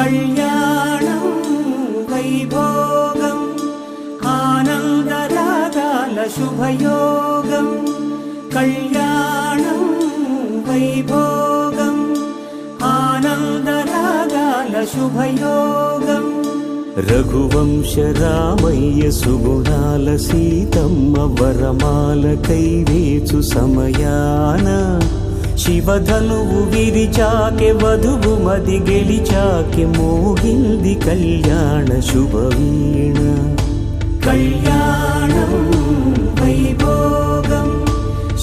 కళ్యాణం వైభోగం ఆనందరాగాల శుభయోగం కళ్యాణం వైభోగం ఆనందరాగాల శుభయోగం రఘువంశ రామయ్య సుగుణాల సీతమ్మ వరమాల కైవేచు సమయాన శివధనువు విరిచాకె వధువు మది గెలిచాకె మోగింది కళ్యాణ శుభవీణ కళ్యాణం వైభోగం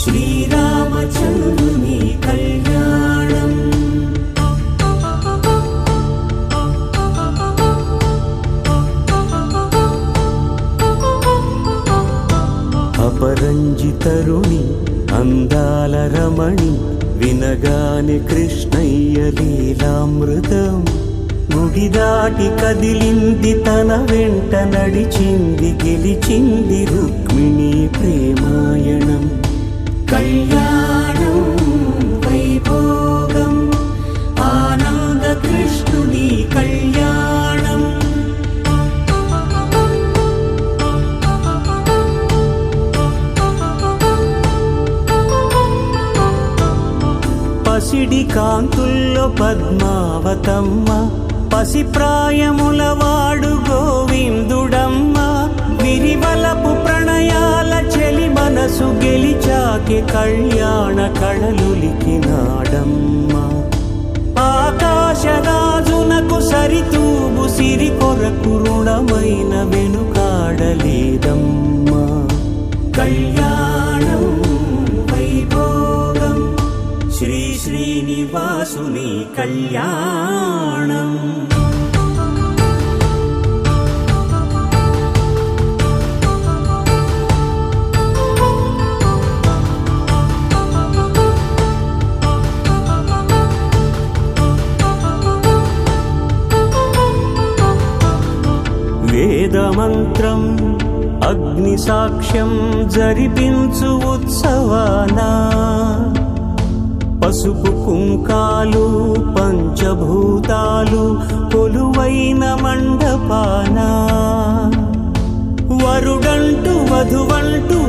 శ్రీరామచంద్రుని కళ్యాణం అపరంజి తరుణి అందాల రమణి వినగానే కృష్ణయ్య లీలామృతం గుడి దాటి కదిలింది తన వెంట నడిచింది గెలిచింది రుక్మిణి ప్రేమాయణం కళ్యాణం వైభోగం ఆనంద కృష్ణుని కళ్యాణం పసిడి కాంతుల్లో పద్మావతమ్మ పసిప్రాయముల వాడు గోవిందుడమ్మ విరివలపు ప్రణయాల చెలి మనసు గెలిచాకే కళ్యాణ కళలులికినాడమ్మ ఆకాశరాజునకు సరితూగు సిరి కొరకు రుణమైన వెనుకాడలేదమ్మా కళ్యాణం వైభోగం శ్రీ శ్రీనివాసుని కళ్యాణం వేదమంత్రం అగ్ని సాక్ష్యం జరిపించు ఉత్సవానా పసుపు కుంకాలు పంచభూతాలు కొలువైన మండపాన వరుడంటూ వధువంటూ